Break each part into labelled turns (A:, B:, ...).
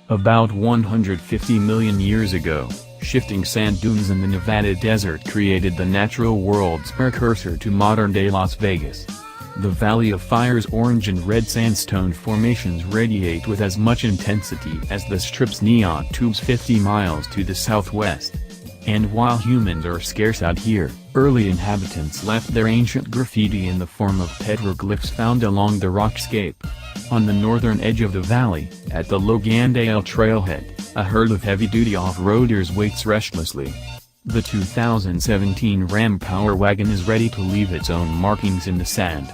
A: About 150 million years ago, shifting sand dunes in the Nevada desert created the natural world's precursor to modern-day Las Vegas. The Valley of Fire's orange and red sandstone formations radiate with as much intensity as the Strip's neon tubes 50 miles to the southwest. And while humans are scarce out here, early inhabitants left their ancient graffiti in the form of petroglyphs found along the rockscape. On the northern edge of the valley, at the Logandale trailhead, a herd of heavy-duty off-roaders waits restlessly. The 2017 Ram Power Wagon is ready to leave its own markings in the sand.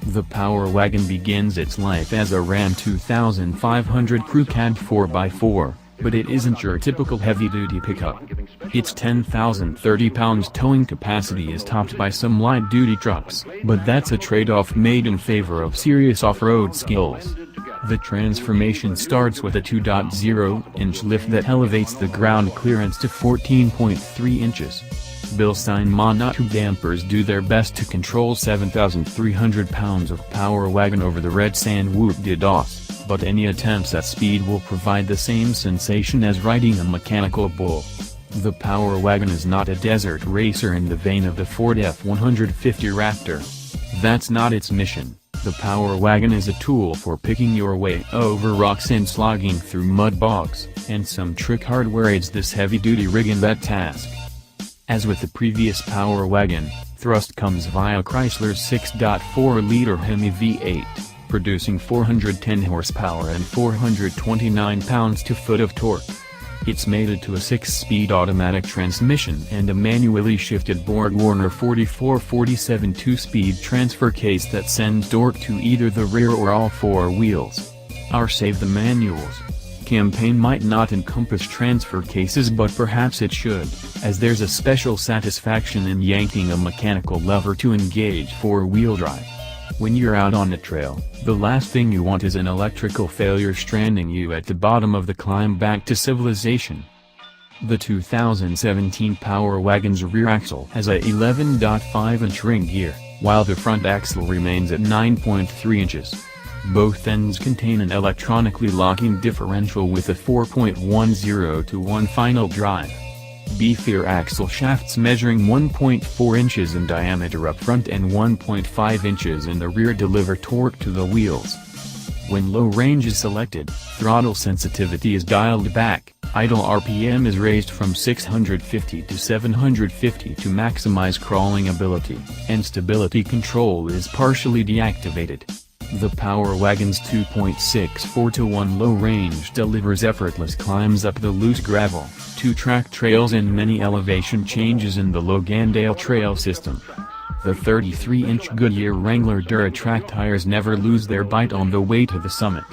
A: The Power Wagon begins its life as a Ram 2500 Crew Cab 4x4, but it isn't your typical heavy-duty pickup. Its 10,030 pounds towing capacity is topped by some light-duty trucks, but that's a trade-off made in favor of serious off-road skills. The transformation starts with a 2.0-inch lift that elevates the ground clearance to 14.3 inches. Bilstein monotube dampers do their best to control 7,300 pounds of Power Wagon over the red sand whoop-de-dos, but any attempts at speed will provide the same sensation as riding a mechanical bull. The Power Wagon is not a desert racer in the vein of the Ford F-150 Raptor. That's not its mission. The Power Wagon is a tool for picking your way over rocks and slogging through mud bogs, and some trick hardware aids this heavy-duty rig in that task. As with the previous Power Wagon, thrust comes via Chrysler's 6.4-liter Hemi V8, producing 410 horsepower and 429 pounds-to-foot of torque. It's mated to a 6-speed automatic transmission and a manually shifted BorgWarner 4447 2-speed transfer case that sends torque to either the rear or all four wheels. Our Save the Manuals campaign might not encompass transfer cases, but perhaps it should, as there's a special satisfaction in yanking a mechanical lever to engage four-wheel drive. When you're out on the trail, the last thing you want is an electrical failure stranding you at the bottom of the climb back to civilization. The 2017 Power Wagon's rear axle has a 11.5-inch ring gear, while the front axle remains at 9.3 inches. Both ends contain an electronically locking differential with a 4.10-to-1 final drive. Beefier axle shafts measuring 1.4 inches in diameter up front and 1.5 inches in the rear deliver torque to the wheels. When low range is selected, throttle sensitivity is dialed back, idle RPM is raised from 650 to 750 to maximize crawling ability, and stability control is partially deactivated. The Power Wagon's 2.64-to-1 low range delivers effortless climbs up the loose gravel, 2-track trails and many elevation changes in the Logandale trail system. The 33-inch Goodyear Wrangler DuraTrac tires never lose their bite on the way to the summit.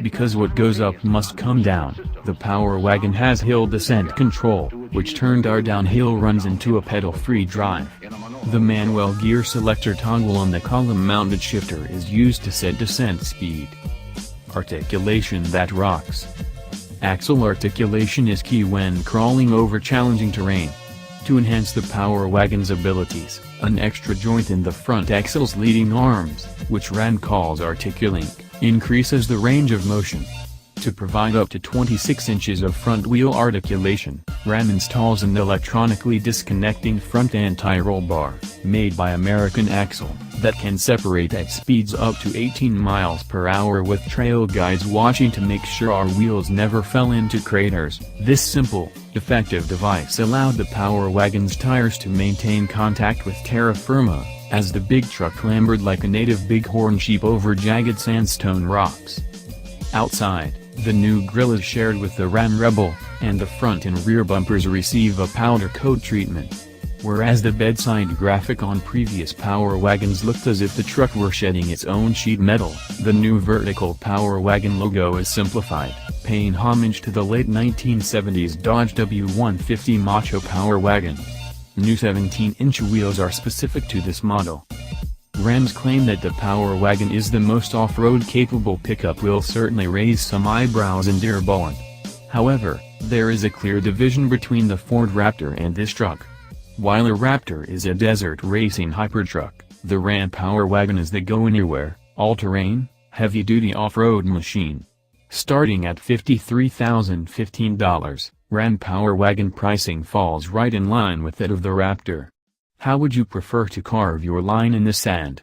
A: Because what goes up must come down, the Power Wagon has hill descent control, which turned our downhill runs into a pedal-free drive. The manual gear selector toggle on the column-mounted shifter is used to set descent speed. Articulation that rocks. Axle articulation is key when crawling over challenging terrain. To enhance the Power Wagon's abilities, an extra joint in the front axle's leading arms, which Ram calls Articulink, increases the range of motion. To provide up to 26 inches of front-wheel articulation, Ram installs an electronically disconnecting front anti-roll bar, made by American Axle, that can separate at speeds up to 18 miles per hour with trail guides watching to make sure our wheels never fell into craters. This simple, effective device allowed the Power Wagon's tires to maintain contact with terra firma, as the big truck clambered like a native bighorn sheep over jagged sandstone rocks. Outside, the new grille is shared with the Ram Rebel, and the front and rear bumpers receive a powder coat treatment. Whereas the bedside graphic on previous Power Wagons looked as if the truck were shedding its own sheet metal, the new vertical Power Wagon logo is simplified, paying homage to the late 1970s Dodge W150 Macho Power Wagon. New 17-inch wheels are specific to this model. Ram's claim that the Power Wagon is the most off-road capable pickup will certainly raise some eyebrows in Dearborn. However, there is a clear division between the Ford Raptor and this truck. While a Raptor is a desert racing hypertruck, the Ram Power Wagon is the go-anywhere, all-terrain, heavy-duty off-road machine. Starting at $53,015, Ram Power Wagon pricing falls right in line with that of the Raptor. How would you prefer to carve your line in the sand?